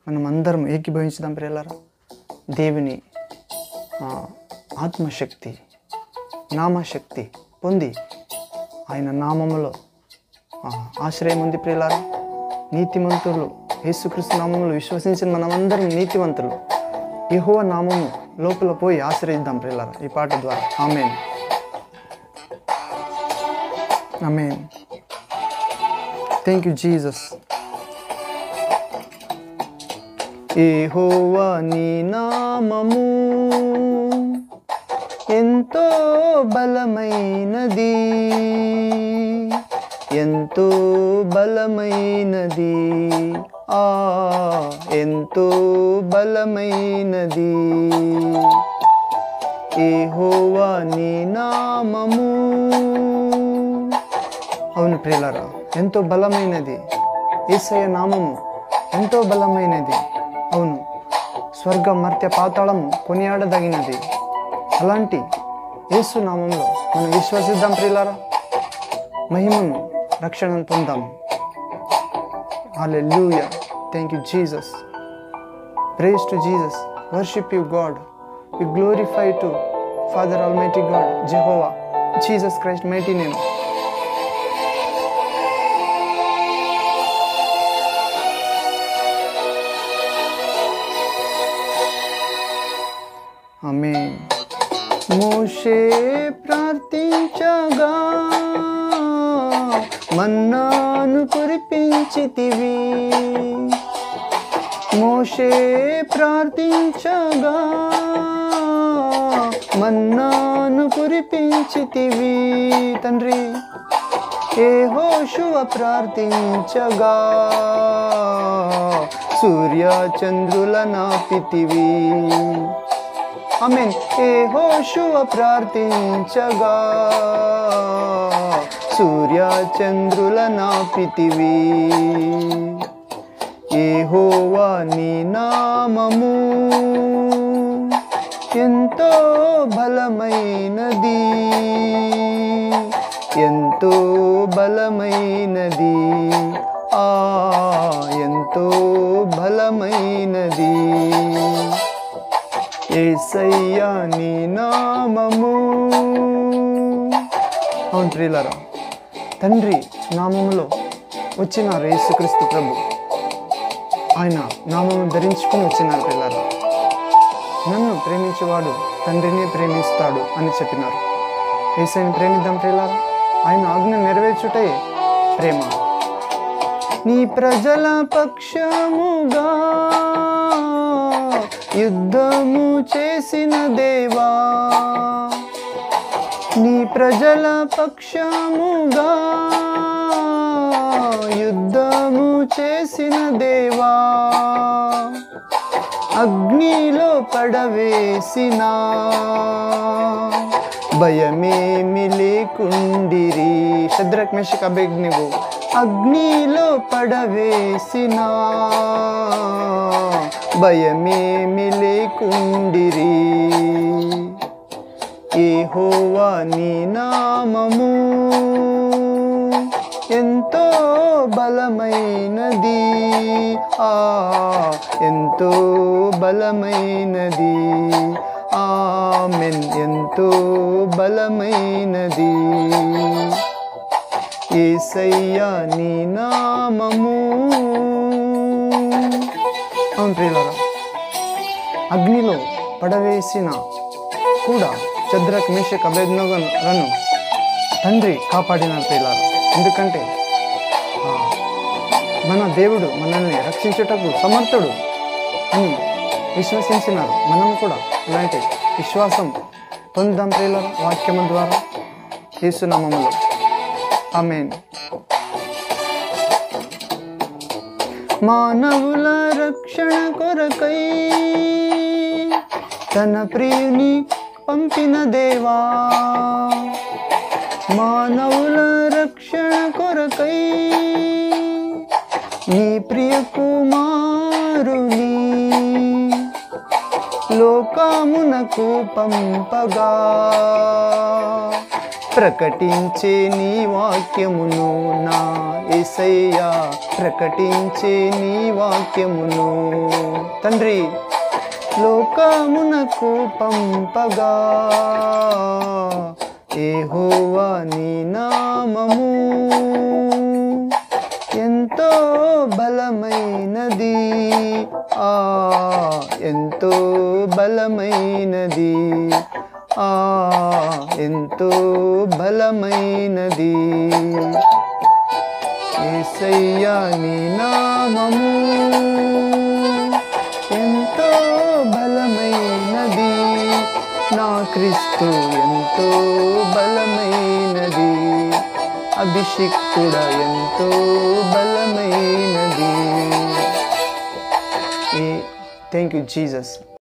మనం అందరం ఏకీభవించుదాం ప్రియులారా. దేవుని ఆత్మశక్తి, నామశక్తి పొంది ఆయన నామములో ఆశ్రయం ఉంది ప్రియులారా. నీతిమంతులు యేసుక్రీస్తు నామములో విశ్వసించిన మనమందరం నీతివంతులు. యెహోవా నామము లోపల పోయి ఆశ్రయిద్దాం ప్రియులారా ఈ పాట ద్వారా. ఆమేన్, ఆమేన్. Thank you Jesus. యెహోవా నీ నామము ఎంతో బలమైనది, ఎంతో బలమైనది, ఎంతో బలమైనది. యెహోవా నీ నామము. అవును ప్రియులారా, ఎంతో బలమైనది. యేసయ్య నామము ఎంతో బలమైనది. అవును, స్వర్గ మర్త్య పాతాళము కొనియాడదగినది. అలాంటి యేసు నామంలో మనం విశ్వసిద్దాం ప్రియులారా. మహిమను, రక్షణను పొందాము. హల్లెలూయా. Thank you Jesus. Praise to Jesus. Worship you God. We glorify to father almighty God, Jehovah, Jesus Christ mighty name. ఆమేన్. మోషే ప్రార్థించగా మన్నాను కురిపించితివి. మోషే ప్రార్థించగా మన్నాను కురిపించితివి తండ్రి. యెహోషువ ప్రార్థించగా సూర్య చంద్రుల నాపితివి. ఆమేన్. యెహోషువ ప్రార్థించగా సూర్య చంద్రుల నాపితివి. యెహోవా నీ నామము ఎంతో బలమైనది, ఎంతో బలమైనది, ఎంతో బలమైనది. యేసయ్యా నీ నామము. అవును ప్రియులారా, తండ్రి నామములో వచ్చినారు యేసుక్రీస్తు ప్రభు. ఆయన నామము ధరించుకుని వచ్చినారు ప్రియులారా. నన్ను ప్రేమించేవాడు తండ్రిని ప్రేమిస్తాడు అని చెప్పినారు. యేసయ్యని ప్రేమిద్దాం ప్రియులారా. ఆయన ఆజ్ఞ నెరవేర్చుటే ప్రేమ. నీ ప్రజల పక్షముగా యుద్ధము చేసిన దేవా, నీ ప్రజల పక్షముగా యుద్ధము చేసిన దేవా, అగ్నిలో పడవేసిన భయమేమి లేకుండిరి. షద్రక్ మెషక్ అబేద్నెగో అగ్నిలో పడవేసిన భయమేమి లేకుండిరి. యెహోవా నీ నామము ఎంతో బలమైనది, ఎంతో బలమైనది. ఆమేన్. ఎంతో బలమైనది. యేసయ్యా నీ నామము. అవును ప్రియులారా, అగ్నిలో పడవేసిన కూడా షద్రక్ మెషక్ అబేద్నెగోలను తండ్రి కాపాడినారు ప్రియులారా. ఎందుకంటే మన దేవుడు మనల్ని రక్షించుటకు సమర్థుడు అని విశ్వసించినారు. మనం కూడా అలాంటి విశ్వాసం పొందుదాం ప్రియులారా వాక్యము ద్వారా, యేసు నామములో. ఆమేన్. మానవుల రక్షణ కొరకై తన ప్రియుని పంపిన దేవా, మానవుల రక్షణ కొరకై నీ ప్రియ కుమారుని లోకమునకు పంపగా ప్రకటించే నీ వాక్యమును నా యేసయ్యా ప్రకటించే నీ వాక్యమును తండ్రి లోకమునకు పంపగా యెహోవా నీ నామము ఎంతో బలమైనది ఎంతో బలమైనది ఎంతో బలమైనది యేసయ్యా నీ నామము ఎంతో బలమైనది నా క్రీస్తు ఎంతో బలమైనది అభిషిక్తుడా ఎంతో బలమైనది థ్యాంక్ యూ జీసస్